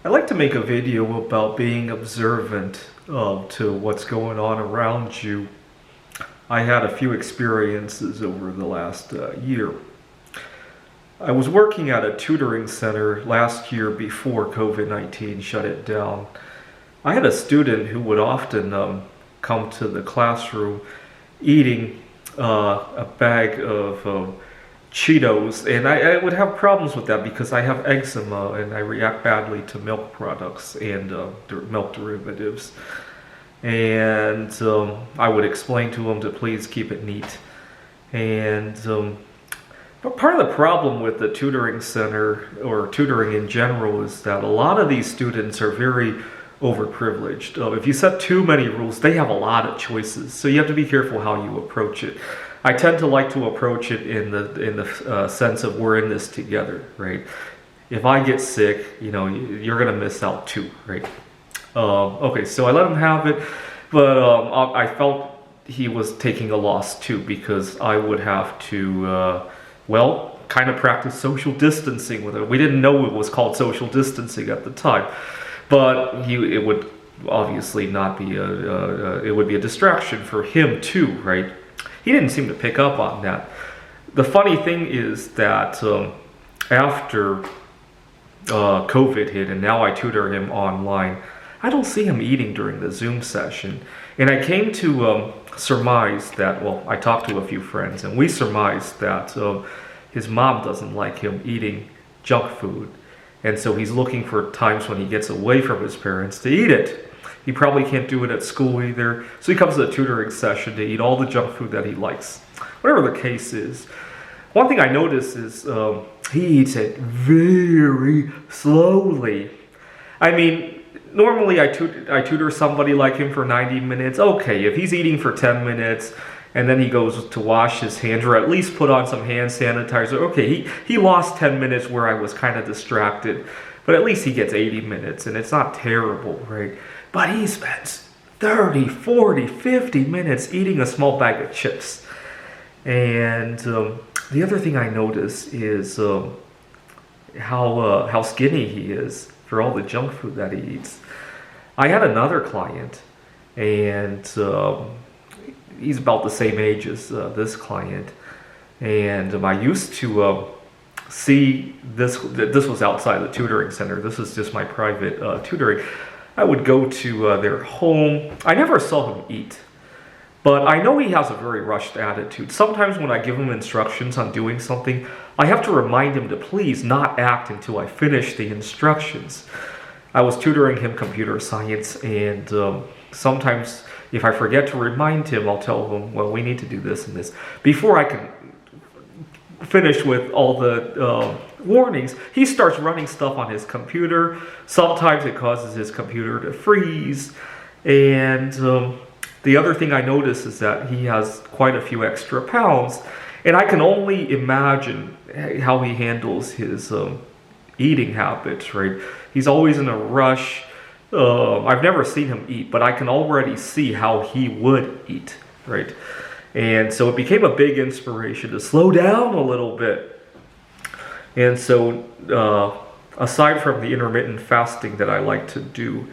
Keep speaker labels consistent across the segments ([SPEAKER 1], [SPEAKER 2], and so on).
[SPEAKER 1] I like to make a video about being observant to what's going on around you. I had a few experiences over the last year. I was working at a tutoring center last year before COVID-19 shut it down. I had a student who would often come to the classroom eating a bag of Cheetos, and I would have problems with that because I have eczema and I react badly to milk products and milk derivatives. And I would explain to him to please keep it neat. And but part of the problem with the tutoring center or tutoring in general is that a lot of these students are very overprivileged. If you set too many rules, they have a lot of choices, so you have to be careful how you approach it. I tend to like to approach it in the sense of we're in this together, right? If I get sick, you're gonna miss out too, right? Okay, so I let him have it, but I felt he was taking a loss too because I would have to, kind of practice social distancing with him. We didn't know it was called social distancing at the time, but it would obviously not be it would be a distraction for him too, right? He didn't seem to pick up on that. The funny thing is that after COVID hit and now I tutor him online, I don't see him eating during the Zoom session. And I came to surmise that, I talked to a few friends and we surmised that his mom doesn't like him eating junk food. And so he's looking for times when he gets away from his parents to eat it. He probably can't do it at school either. So he comes to the tutoring session to eat all the junk food that he likes. Whatever the case is. One thing I notice is he eats it very slowly. I mean, normally I tutor somebody like him for 90 minutes. Okay, if he's eating for 10 minutes and then he goes to wash his hands or at least put on some hand sanitizer. Okay, he lost 10 minutes where I was kind of distracted. But at least he gets 80 minutes and it's not terrible, right? But he spends 30, 40, 50 minutes eating a small bag of chips. And the other thing I notice is how skinny he is for all the junk food that he eats. I had another client, and he's about the same age as this client. And I used to see this was outside the tutoring center. This is just my private tutoring. I would go to their home. I never saw him eat, but I know he has a very rushed attitude. Sometimes when I give him instructions on doing something, I have to remind him to please not act until I finish the instructions. I was tutoring him computer science, and sometimes if I forget to remind him, I'll tell him, we need to do this and this. Before I can finish with all the warnings, he starts running stuff on his computer. Sometimes it causes his computer to freeze. And the other thing I notice is that he has quite a few extra pounds. And I can only imagine how he handles his eating habits, right? He's always in a rush. I've never seen him eat, but I can already see how he would eat, right? And so it became a big inspiration to slow down a little bit. And so aside from the intermittent fasting that I like to do,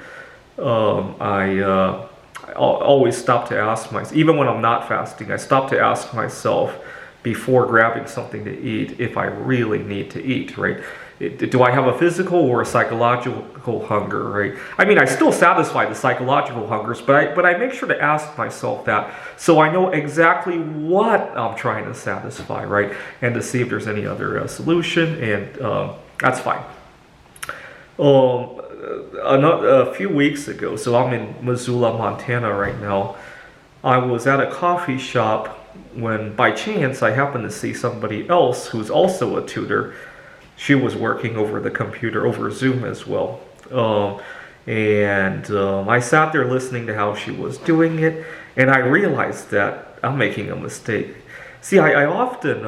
[SPEAKER 1] I always stop to ask myself, even when I'm not fasting, I stop to ask myself before grabbing something to eat if I really need to eat, right? Do I have a physical or a psychological hunger, right? I mean, I still satisfy the psychological hungers, but I make sure to ask myself that so I know exactly what I'm trying to satisfy, right? And to see if there's any other solution, and that's fine. A few weeks ago, so I'm in Missoula, Montana right now, I was at a coffee shop when by chance I happened to see somebody else who's also a tutor. She was working over the computer, over Zoom as well. And I sat there listening to how she was doing it, and I realized that I'm making a mistake. See, I often,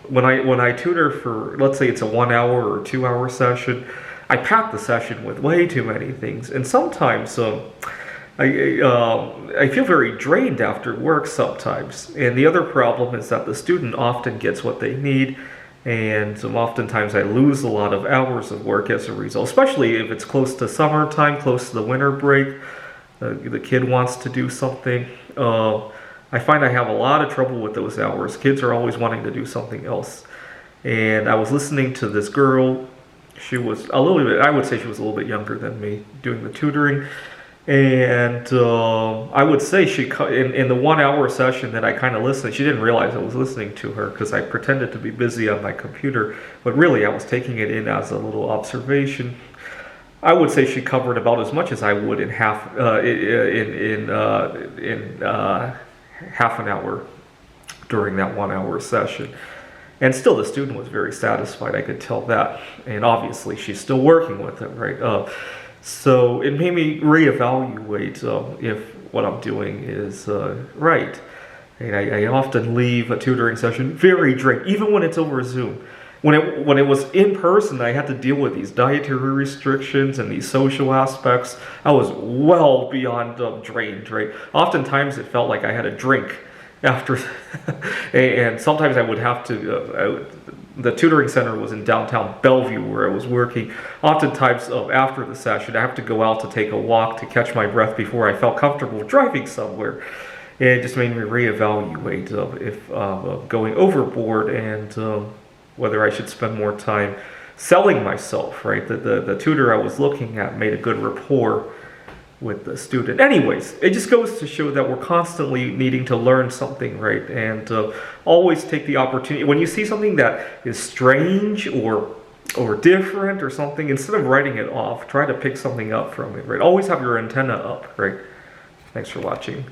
[SPEAKER 1] when I tutor for, let's say it's a 1 hour or 2 hour session, I pack the session with way too many things. And sometimes I feel very drained after work sometimes. And the other problem is that the student often gets what they need And oftentimes I lose a lot of hours of work as a result, especially if it's close to summertime, close to the winter break. The kid wants to do something. I find I have a lot of trouble with those hours. Kids are always wanting to do something else. And I was listening to this girl. She was a little bit, I would say she was a little bit younger than me, doing the tutoring. And I would say in the 1 hour session that I kind of listened, she didn't realize I was listening to her because I pretended to be busy on my computer, but really I was taking it in as a little observation. I would say she covered about as much as I would in half half an hour during that 1 hour session. And still, the student was very satisfied. I could tell that, and obviously, she's still working with it, right? So it made me reevaluate if what I'm doing is right. And I often leave a tutoring session very drained, even when it's over Zoom. When it was in person, I had to deal with these dietary restrictions and these social aspects. I was well beyond drained, right? Oftentimes, it felt like I had a drink after, and sometimes I would have to. The tutoring center was in downtown Bellevue where I was working. Oftentimes after the session, I have to go out to take a walk to catch my breath before I felt comfortable driving somewhere. And it just made me reevaluate if going overboard and whether I should spend more time selling myself, right? The tutor I was looking at made a good rapport with the student. Anyways, it just goes to show that we're constantly needing to learn something, right? And always take the opportunity. When you see something that is strange or different or something, instead of writing it off, try to pick something up from it, right? Always have your antenna up, right? Thanks for watching.